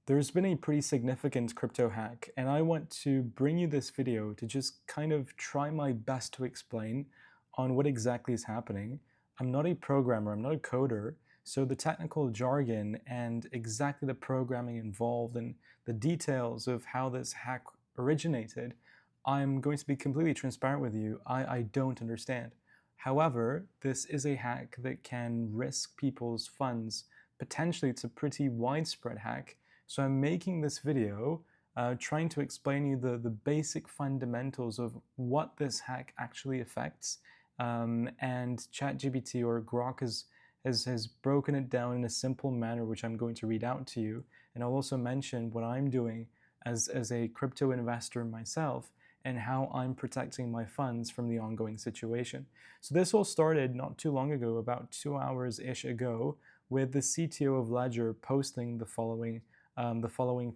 There's been a pretty significant crypto hack, and I want to bring you this video to just kind of try my best to explain on what exactly is happening. I'm not a programmer, I'm not a coder, so the technical jargon and exactly the programming involved and the details of how this hack originated, I'm going to be completely transparent with you. I don't understand. However, this is a hack that can risk people's funds. Potentially, it's a pretty widespread hack, so I'm making this video trying to explain you the basic fundamentals of what this hack actually affects. And ChatGPT or Grok has broken it down in a simple manner, which I'm going to read out to you. And I'll also mention what I'm doing as a crypto investor myself and how I'm protecting my funds from the ongoing situation. So this all started not too long ago, about 2 hours-ish ago, with the CTO of Ledger posting the following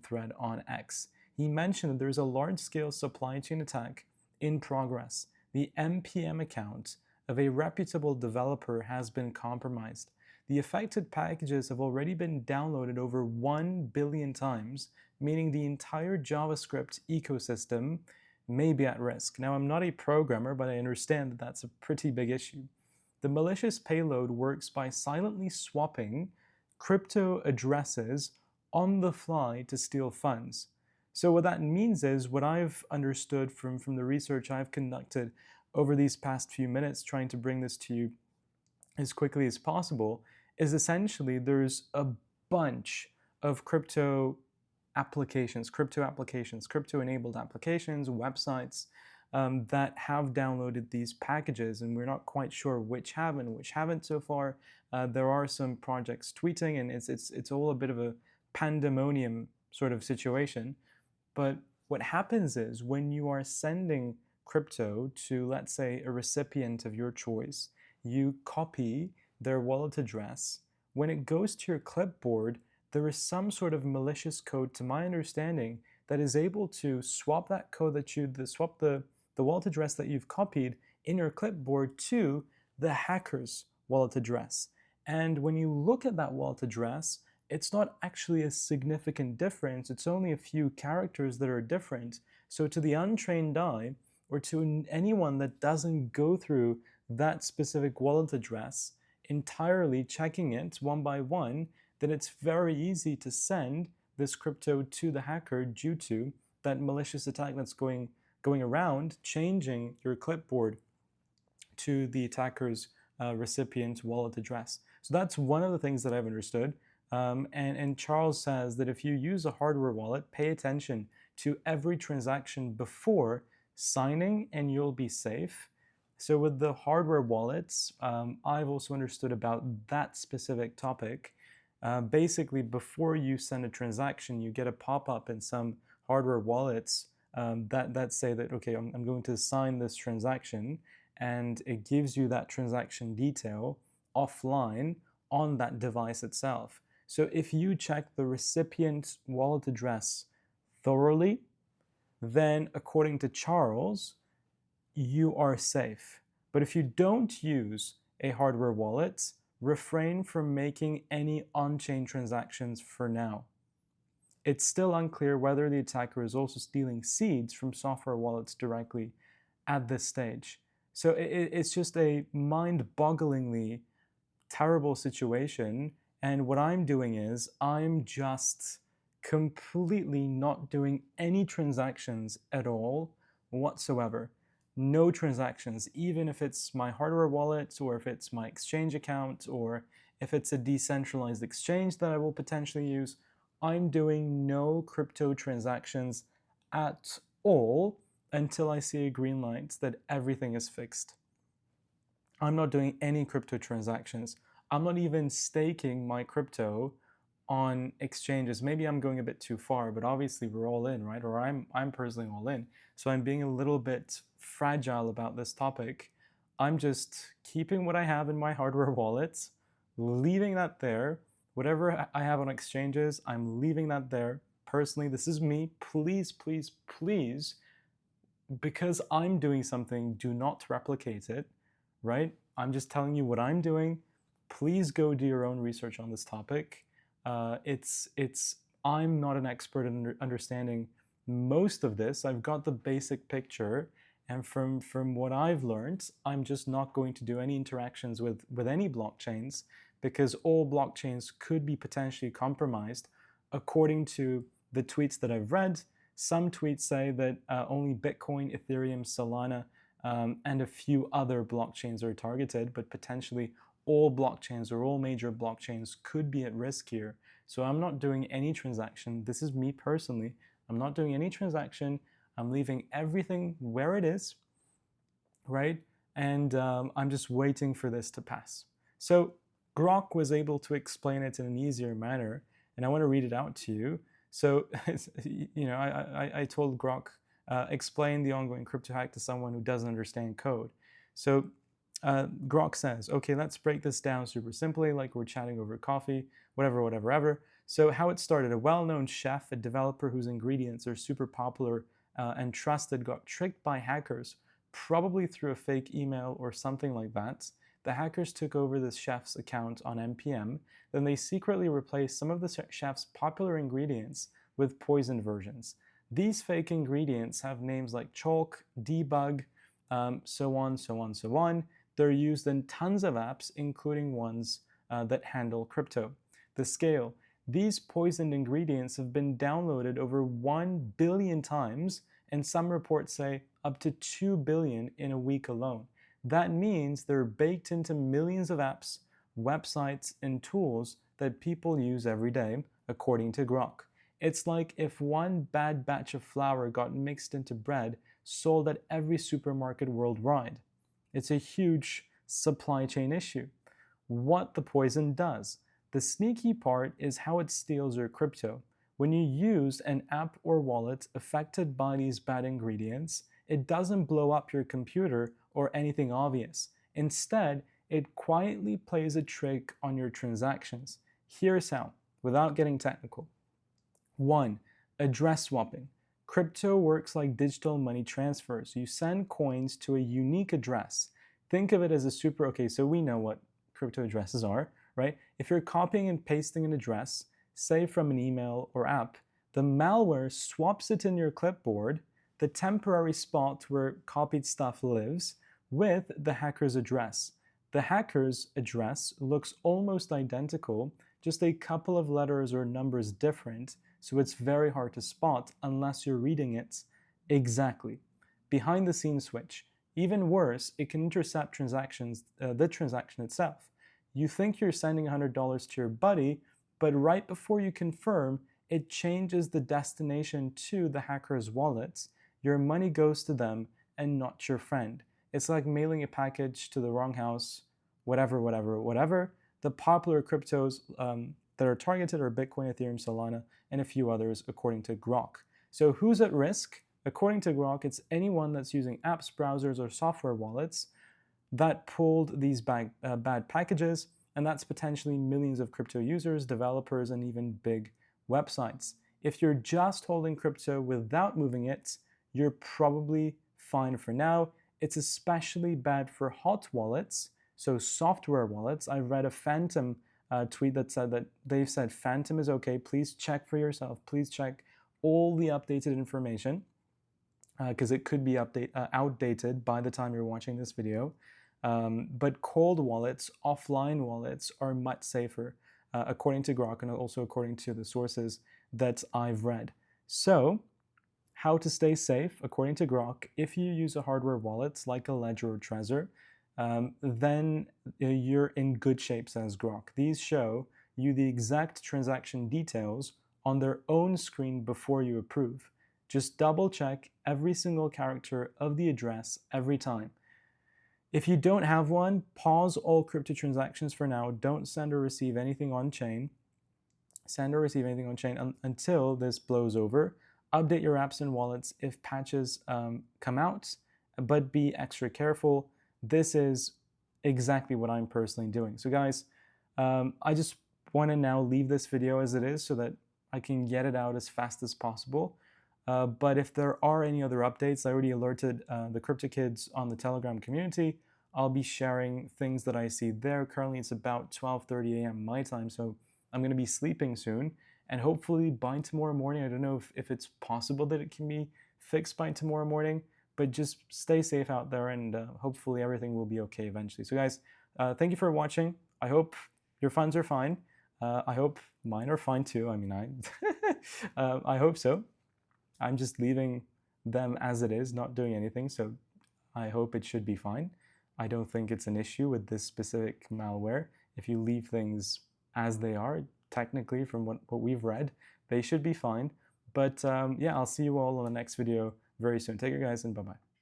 thread on X. He mentioned that there's a large-scale supply chain attack in progress. The npm account of a reputable developer has been compromised. The affected packages have already been downloaded over 1 billion times, meaning the entire JavaScript ecosystem may be at risk. Now, I'm not a programmer, but I understand that that's a pretty big issue. The malicious payload works by silently swapping crypto addresses on the fly to steal funds. So what that means is, what I've understood from the research I've conducted over these past few minutes trying to bring this to you as quickly as possible, is essentially there's a bunch of crypto-enabled applications, websites that have downloaded these packages, and we're not quite sure which have and which haven't so far. There are some projects tweeting, and it's all a bit of a pandemonium sort of situation. But what happens is, when you are sending crypto to, let's say, a recipient of your choice, you copy their wallet address. When it goes to your clipboard, there is some sort of malicious code, to my understanding, that is able to swap that code swap the wallet address that you've copied in your clipboard to the hacker's wallet address. And when you look at that wallet address, it's not actually a significant difference. It's only a few characters that are different. So to the untrained eye, or to anyone that doesn't go through that specific wallet address, entirely checking it one by one, then it's very easy to send this crypto to the hacker due to that malicious attack that's going around, changing your clipboard to the attacker's recipient wallet address. So that's one of the things that I've understood. And Charles says that if you use a hardware wallet, pay attention to every transaction before signing and you'll be safe. So with the hardware wallets, I've also understood about that specific topic. Basically, before you send a transaction, you get a pop-up in some hardware wallets that say that, okay, I'm going to sign this transaction, and it gives you that transaction detail offline on that device itself. So if you check the recipient wallet address thoroughly, then according to Charles, you are safe. But if you don't use a hardware wallet, refrain from making any on-chain transactions for now. It's still unclear whether the attacker is also stealing seeds from software wallets directly at this stage. So it's just a mind-bogglingly terrible situation. And what I'm doing is, I'm just completely not doing any transactions at all whatsoever. No transactions, even if it's my hardware wallet, or if it's my exchange account, or if it's a decentralized exchange that I will potentially use. I'm doing no crypto transactions at all until I see a green light that everything is fixed. I'm not doing any crypto transactions. I'm not even staking my crypto on exchanges. Maybe I'm going a bit too far, but obviously we're all in, right? Or I'm personally all in. So I'm being a little bit fragile about this topic. I'm just keeping what I have in my hardware wallets, leaving that there. Whatever I have on exchanges, I'm leaving that there. Personally, this is me. Please, please, please, because I'm doing something, do not replicate it, right? I'm just telling you what I'm doing. Please go do your own research on this topic. It's I'm not an expert in understanding most of this. I've got the basic picture, and from what I've learned, I'm just not going to do any interactions with any blockchains, because all blockchains could be potentially compromised. According to the tweets that I've read, some tweets say that only Bitcoin, Ethereum, Solana, and a few other blockchains are targeted, but potentially all blockchains or all major blockchains could be at risk here. So I'm not doing any transaction. This is me personally. I'm not doing any transaction. I'm leaving everything where it is, right? And I'm just waiting for this to pass. So Grok was able to explain it in an easier manner, and I want to read it out to you. So, I told Grok, explain the ongoing crypto hack to someone who doesn't understand code. So Grok says, okay, let's break this down super simply, like we're chatting over coffee, whatever. So how it started: a well-known chef, a developer whose ingredients are super popular and trusted, got tricked by hackers, probably through a fake email or something like that. The hackers took over this chef's account on NPM. Then they secretly replaced some of the chef's popular ingredients with poisoned versions. These fake ingredients have names like chalk, debug, so on. They're used in tons of apps, including ones that handle crypto. The scale: these poisoned ingredients have been downloaded over 1 billion times, and some reports say up to 2 billion in a week alone. That means they're baked into millions of apps, websites, and tools that people use every day, according to Grok. It's like if one bad batch of flour got mixed into bread sold at every supermarket worldwide. It's a huge supply chain issue. What the poison does: the sneaky part is how it steals your crypto. When you use an app or wallet affected by these bad ingredients, it doesn't blow up your computer or anything obvious. Instead, it quietly plays a trick on your transactions. Here's how, without getting technical. 1. Address swapping. Crypto works like digital money transfers. You send coins to a unique address. Think of it as okay, so we know what crypto addresses are, right? If you're copying and pasting an address, say from an email or app, the malware swaps it in your clipboard, the temporary spot where copied stuff lives, with the hacker's address. The hacker's address looks almost identical, just a couple of letters or numbers different, so it's very hard to spot unless you're reading it exactly. Behind the scenes switch. Even worse, it can intercept the transaction itself. You think you're sending $100 to your buddy, but right before you confirm, it changes the destination to the hacker's wallet. Your money goes to them and not your friend. It's like mailing a package to the wrong house, whatever. The popular cryptos that are targeted are Bitcoin, Ethereum, Solana, and a few others, according to Grok. So who's at risk? According to Grok, it's anyone that's using apps, browsers, or software wallets that pulled these bad packages, and that's potentially millions of crypto users, developers, and even big websites. If you're just holding crypto without moving it, you're probably fine for now. It's especially bad for hot wallets, so software wallets. I read a Phantom tweet that said that they've said Phantom is okay. Please check for yourself. Please check all the updated information, because it could be outdated by the time you're watching this video. But cold wallets, offline wallets, are much safer, according to Grok and also according to the sources that I've read. So, how to stay safe, according to Grok: if you use a hardware wallet like a Ledger or Trezor, then you're in good shape, says Grok. These show you the exact transaction details on their own screen before you approve. Just double check every single character of the address every time. If you don't have one, pause all crypto transactions for now. Don't send or receive anything on chain. Until this blows over. Update your apps and wallets if patches come out, but be extra careful. This is exactly what I'm personally doing. So guys, I just want to now leave this video as it is so that I can get it out as fast as possible. But if there are any other updates, I already alerted the Crypto Kids on the Telegram community. I'll be sharing things that I see there. Currently, it's about 12:30 a.m. my time, so I'm going to be sleeping soon. and hopefully by tomorrow morning, I don't know if it's possible that it can be fixed by tomorrow morning, but just stay safe out there, and hopefully everything will be okay eventually. So guys, thank you for watching. I hope your funds are fine. I hope mine are fine too. I mean, I hope so. I'm just leaving them as it is, not doing anything, so I hope it should be fine. I don't think it's an issue with this specific malware. If you leave things as they are, technically from what we've read, they should be fine. But yeah, I'll see you all on the next video very soon. Take care, guys, and bye-bye.